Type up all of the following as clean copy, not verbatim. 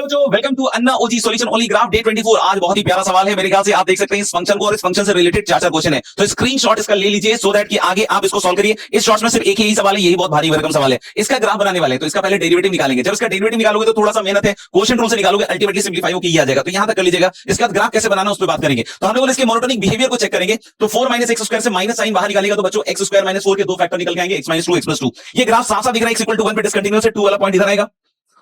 बच्चों welcome to अन्ना ओजी सॉल्यूशन ओनली ग्राफ डे 24। आज बहुत ही प्यारा सवाल है, मेरे ख्याल से आप देख सकते हैं इस फंक्शन को और इस फंक्शन से रिलेटेड चार चार क्वेश्चन है, तो स्क्रीनशॉट इसका ले लीजिए सो दैट कि आगे आप इसको सॉल्व करिए। इस शॉर्ट्स में सिर्फ एक ही सवाल है, यही बहुत भारी भरकम सवाल है। इसका ग्राफ बनाने वाले हैं तो इसका पहले डेरिवेटिव निकालेंगे। जब इसका डेरिवेटिव निकालोगे तो थोड़ा सा मेहनत है, क्वोशिएंट रूल से निकालोगे, अल्टीमेटली सिंप्लीफाई होकर आ जाएगा। तो यहां तक कर लीजिएगा। इसका ग्राफ कैसे बनाना है उस पर बात करेंगे। तो हम लोग इसके मोनोटोनिक बिहेवियर को चेक करेंगे। तो 4 - x² से माइनस साइन बाहर निकालेगा तो बच्चों x² - 4 के दो फैक्टर निकल के आएंगे, x - 2 x + 2। ये ग्राफ साफ साफ दिख रहा है, x = 1 पे डिसकंटिन्यूअस है, 2 वाला पॉइंट इधर आएगा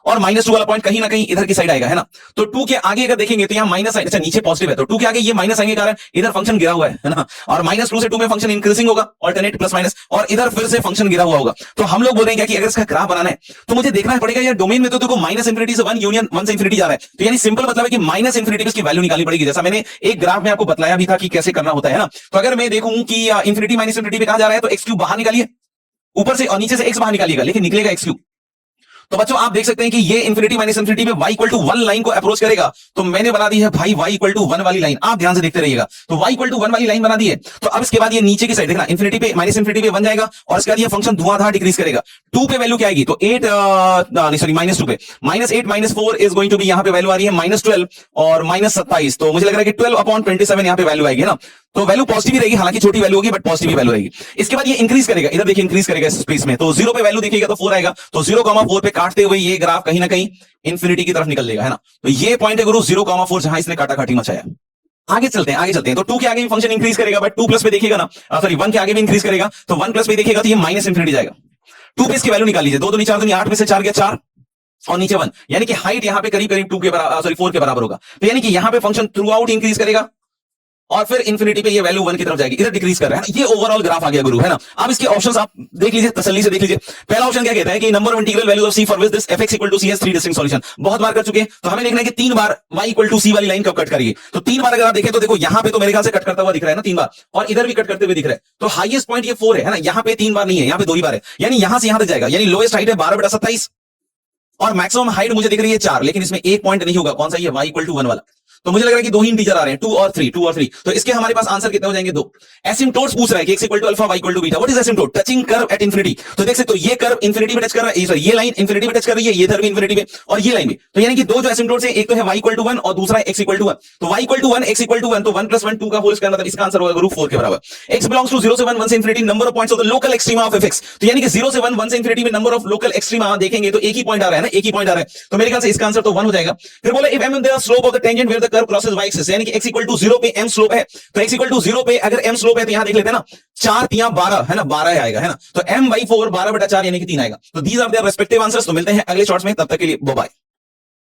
और -2 वाला पॉइंट कहीं ना कहीं इधर की साइड आएगा, है ना। तो 2 के आगे अगर देखेंगे तो यहां माइनस साइन, अच्छा नीचे पॉजिटिव है तो 2 के आगे ये माइनस साइन के कारण इधर फंक्शन गिरा हुआ है ना। और -2 से 2 में फंक्शन इंक्रीजिंग होगा, ऑल्टरनेट प्लस माइनस, और इधर फिर से फंक्शन गिरा हुआ होगा। तो हम लोग बोल रहे हैं कि अगर इसका ग्राफ बनाना है तो मुझे देखना पड़ेगा यार डोमेन में तो देखो -∞ से 1 यूनियन 1 से इंफिनिटी जा रहा है। तो यानी सिंपल मतलब है कि -∞ पे इसकी वैल्यू निकालनी पड़ेगी, जैसा मैंने एक ग्राफ में आपको बताया भी था कि कैसे करना होता है ना। तो अगर मैं देखूं कि इंफिनिटी -∞ पे कहां जा रहा है तो x³ बाहर निकालिए, ऊपर से और नीचे से x बाहर निकालिएगा, लेकिन निकलेगा x³। तो बच्चों आप देख सकते हैं कि ये इंफिनिटी -∞ में y = 1 लाइन को अप्रोच करेगा। तो मैंने बना दी है भाई y = 1 वाली लाइन, आप ध्यान से देखते रहिएगा। तो y = 1 वाली लाइन बना दी है। तो अब इसके बाद ये नीचे की साइड देखना, इंफिनिटी पे -∞ पे 1 जाएगा और इसके बाद ये फंक्शन धुआंधार डिक्रीज करेगा। 2 पे वैल्यू क्या आएगी तो 8 सॉरी -2 पे -8 - 4 इज गोइंग टू बी, यहां पे वैल्यू आ रही है -12 और -27। तो मुझे लग रहा है कि 12/27 यहां पे वैल्यू आएगी ना। तो वैल्यू पॉजिटिव ही रहेगी, हालांकि छोटी वैल्यू होगी बट पॉजिटिव वैल्यू रहेगी। इसके बाद ये इंक्रीज करेगा, इधर देखिए इंक्रीज करेगा इस स्पेस में। तो 0 पे वैल्यू देखिएगा तो 4 आएगा। तो 0,4 पे काटते हुए ये ग्राफ कहीं ना कहीं इंफिनिटी की तरफ निकल जाएगा, है ना। तो ये पॉइंट है गुरु 0,4 जहां इसने काटाकाटी मचाया। आगे चलते हैं, आगे चलते हैं। तो 2 के आगे भी फंक्शन इंक्रीज करेगा बट 2+ पे देखिएगा ना, सॉरी 1 के आगे भी इंक्रीज करेगा तो 1+ पे देखिएगा तो ये -∞ जाएगा। 2 पे इसकी वैल्यू निकाल लीजिए, 2 दूनी 4 दूनी 8 में से 4 गया 4 और नीचे 1, यानी कि हाइट यहां पे करीब करीब 2 के बराबर, सॉरी 4 के बराबर होगा। तो यानी कि यहां पे फंक्शन थ्रू आउट इंक्रीज करेगा और फिर इंफिनिटी पे ये वैल्यू 1 की तरफ जाएगी, इधर डिक्रीज कर रहा है ना। ये ओवरऑल ग्राफ आ गया गुरु, है ना। अब इसके ऑप्शंस आप देख लीजिए, तसल्ली से देख लीजिए। पहला ऑप्शन क्या कहता है कि number of integral values of c for which this fx = c has 3 distinct solution. बहुत बार कर चुके हैं, तो हमें देखना है कि 3 बार y = c वाली लाइन कब कट करेगी। तो 3 बार अगर आप देखें तो देखो यहां पे तो मेरे ख्याल से कट करता हुआ दिख रहा है ना 3 बार, और इधर भी कट करते हुए दिख रहा है। तो हाईएस्ट पॉइंट ये 4 है ना, यहां पे 3 बार नहीं है, यहां पे 2 ही बार है, यानी यहां से यहां तक जाएगा। यानी लोएस्ट हाइट है 12/27 और मैक्सिमम हाइट मुझे दिख रही है 4, लेकिन इसमें एक पॉइंट नहीं होगा, कौन सा, ये y = 1 वाला। तो मुझे लग रहा है कि 2 ही इंटीजर आ रहे हैं, 2 और 3। तो इसके हमारे पास आंसर कितने हो जाएंगे, 2। एसिम्पटोट्स पूछ रहा है कि x = alpha y = beta. What is asymptote? Touching curve at infinity. तो देख सकते हो ये कर्व इंफिनिटी पे टच कर रहा है, सॉरी ये लाइन इंफिनिटी पे टच कर रही है, ये इधर भी इंफिनिटी पे और ये लाइन भी। तो यानी कि दो जो एसिम्पटोट्स हैं, एक तो है y = 1 और दूसरा है x = 1। तो y = 1 x = 1 तो 1 + 1 2 का होल स्क्वायर, मतलब इसका आंसर होगा गुरु 4 के बराबर। x बिलोंग्स टू 0 से 1 1 से infinity number of points of the local extrema of fx। तो यानी कि 0 से 1 1 से इंफिनिटी में नंबर ऑफ लोकल एक्सट्रीमा देखेंगे तो एक ही पॉइंट आ रहा है ना, एक ही पॉइंट आ रहा है। तो मेरे ख्याल से इसका आंसर तो 1 हो जाएगा। फिर बोले if m the slope of the tangent where the curve crosses y axis, यानी कि x = 0 पे m स्लोप है, तो x = 0 पे अगर m स्लोप है तो यहां देख लेते हैं ना 4 3 12 है ना, 12 आएगा, है ना। तो m/4 12/4 यानी कि 3 आएगा। तो these are their respective answers. तो मिलते हैं अगले शॉर्ट्स में, तब तक के लिए बाय बाय।